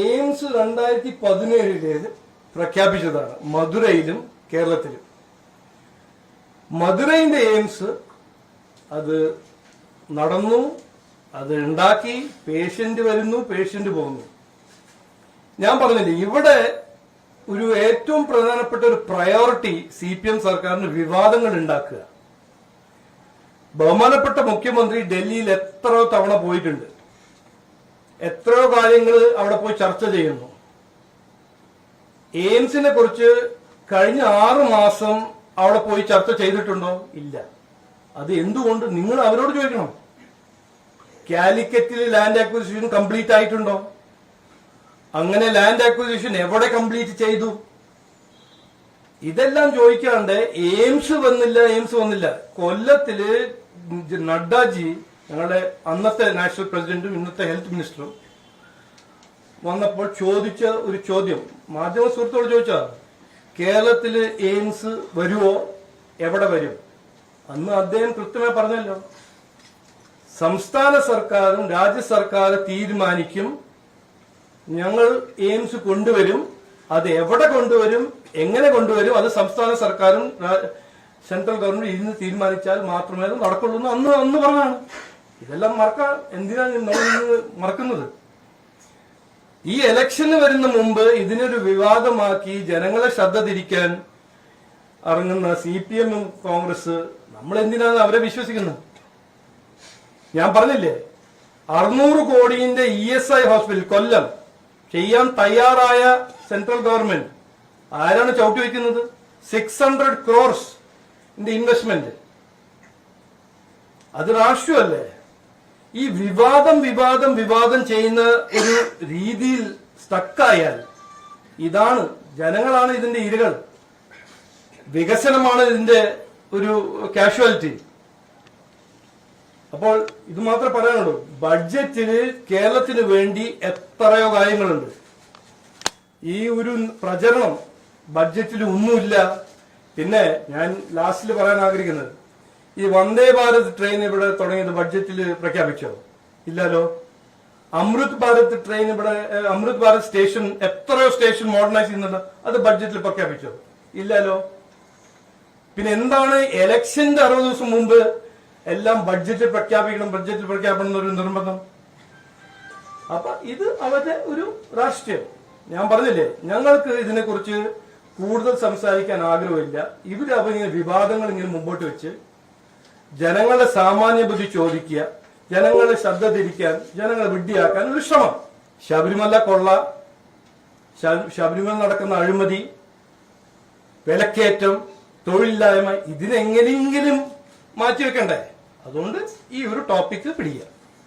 AIIMS 2017 പ്രഖ്യാപിച്ചതാണ് മധുരയിലും കേരളത്തിലും. മധുരയിന്റെ AIIMS അത് നടന്നു, അത് ഉണ്ടാക്കി, പേഷ്യന്റ് വരുന്നു, പേഷ്യന്റ് പോകുന്നു. ഞാൻ പറഞ്ഞില്ലേ, ഇവിടെ ഒരു ഏറ്റവും പ്രധാനപ്പെട്ട ഒരു പ്രയോറിറ്റി CPM സർക്കാരിന് വിവാദങ്ങൾ ഉണ്ടാക്കുക. ബഹുമാനപ്പെട്ട മുഖ്യമന്ത്രി ഡൽഹിയിൽ എത്രയോ തവണ പോയിട്ടുണ്ട്, എത്രയോ കാര്യങ്ങൾ അവിടെ പോയി ചർച്ച ചെയ്യുന്നു. എയിംസിനെ കുറിച്ച് കഴിഞ്ഞ 6 മാസം അവിടെ പോയി ചർച്ച ചെയ്തിട്ടുണ്ടോ? ഇല്ല. അത് എന്തുകൊണ്ട്? നിങ്ങൾ അവരോട് ചോദിക്കണം. കാലിക്കറ്റിൽ ലാൻഡ് അക്വിസിഷൻ കംപ്ലീറ്റ് ആയിട്ടുണ്ടോ? അങ്ങനെ ലാൻഡ് അക്വിസിഷൻ എവിടെ കംപ്ലീറ്റ് ചെയ്തു? ഇതെല്ലാം ചോദിക്കാണ്ട് എയിംസ് വന്നില്ല. കൊല്ലത്തില് നഡ്ഡാജി, ഞങ്ങളുടെ അന്നത്തെ നാഷണൽ പ്രസിഡന്റും ഇന്നത്തെ ഹെൽത്ത് മിനിസ്റ്ററും വന്നപ്പോൾ ചോദിച്ച ഒരു ചോദ്യം, മാധ്യമ സുഹൃത്തോട് ചോദിച്ചാ, കേരളത്തില് എയിംസ് വരുമോ, എവിടെ വരും? അന്ന് അദ്ദേഹം കൃത്യമായി പറഞ്ഞല്ലോ, സംസ്ഥാന സർക്കാരും രാജ്യ സർക്കാർ തീരുമാനിക്കും, ഞങ്ങൾ എയിംസ് കൊണ്ടുവരും, അത് എവിടെ കൊണ്ടുവരും, എങ്ങനെ കൊണ്ടുവരും, അത് സംസ്ഥാന സർക്കാരും സെൻട്രൽ ഗവൺമെന്റ് ഇരുന്ന് തീരുമാനിച്ചാൽ മാത്രമേ അത് നടക്കുള്ളൂ എന്ന് അന്ന് പറഞ്ഞാണ്. ഇതെല്ലാം എന്തിനാണ് നമ്മൾ മറക്കുന്നത്? ഈ ഇലക്ഷന് വരുന്ന മുമ്പ് ഇതിനൊരു വിവാദമാക്കി ജനങ്ങളെ ശ്രദ്ധ തിരിക്കാൻ ഇറങ്ങുന്ന CPM കോൺഗ്രസ്, നമ്മൾ എന്തിനാണ് അവരെ വിശ്വസിക്കുന്നത്? ഞാൻ പറഞ്ഞില്ലേ, 600 കോടിയുടെ ESI ഹോസ്പിറ്റൽ കൊല്ലം ചെയ്യാൻ തയ്യാറായ സെൻട്രൽ ഗവൺമെന്റ് ആരാണ് ചവിട്ടി വയ്ക്കുന്നത്? 600 crores ഇൻവെസ്റ്റ്മെന്റ്. അത് രാഷ്ട്രീയമല്ലേ? ഈ വിവാദം ചെയ്യുന്ന ഒരു രീതിയിൽ സ്റ്റക്കായാൽ ഇതാണ്, ജനങ്ങളാണ് ഇതിന്റെ ഇരകൾ, വികസനമാണ് ഇതിന്റെ ഒരു കാഷ്വാലിറ്റി. അപ്പോൾ ഇത് മാത്രമേ പറയാനുള്ളൂ. ബഡ്ജറ്റില് കേരളത്തിന് വേണ്ടി എത്രയോ കാര്യങ്ങളുണ്ട്. ഈ ഒരു പ്രചരണം ബഡ്ജറ്റിൽ ഒന്നുമില്ല. പിന്നെ ഞാൻ ലാസ്റ്റിൽ പറയാൻ ആഗ്രഹിക്കുന്നത്, ഈ വന്ദേ ഭാരത് ട്രെയിൻ ഇവിടെ തുടങ്ങിയത് ബഡ്ജറ്റിൽ പ്രഖ്യാപിച്ചോ? ഇല്ലല്ലോ. അമൃത് ഭാരത് ട്രെയിൻ ഇവിടെ, അമൃത് ഭാരത് സ്റ്റേഷൻ, എത്രയോ സ്റ്റേഷൻ മോഡേണൈസ് ചെയ്യുന്നുണ്ട്, അത് ബഡ്ജറ്റിൽ പ്രഖ്യാപിച്ചോ? ഇല്ലല്ലോ. പിന്നെ എന്താണ് ഇലക്ഷന്റെ 60 ദിവസം മുമ്പ് എല്ലാം ബഡ്ജറ്റിൽ പ്രഖ്യാപിക്കണം എന്നൊരു നിർബന്ധം? അപ്പൊ ഇത് അവരുടെ ഒരു രാഷ്ട്രീയം. ഞാൻ പറഞ്ഞില്ലേ, ഞങ്ങൾക്ക് ഇതിനെക്കുറിച്ച് കൂടുതൽ സംസാരിക്കാൻ ആഗ്രഹമില്ല. ഇവരിങ്ങനെ വിവാദങ്ങൾ ഇങ്ങനെ മുമ്പോട്ട് വെച്ച് ജനങ്ങളുടെ സാമാന്യ ബുദ്ധി ചോദിക്കുക, ജനങ്ങളെ ശ്രദ്ധ തിരിക്കാൻ, ജനങ്ങളെ വിഡ്ഢിയാക്കാൻ ഒരു ശ്രമം. ശബരിമല കൊള്ള, ശബരിമല നടക്കുന്ന അഴിമതി, വിലക്കയറ്റം, തൊഴിലില്ലായ്മ, ഇതിനെങ്ങനെയെങ്കിലും മാറ്റിവെക്കണ്ടേ? അതുകൊണ്ട് ഈ ഒരു ടോപ്പിക്ക് പിടിക്കുക.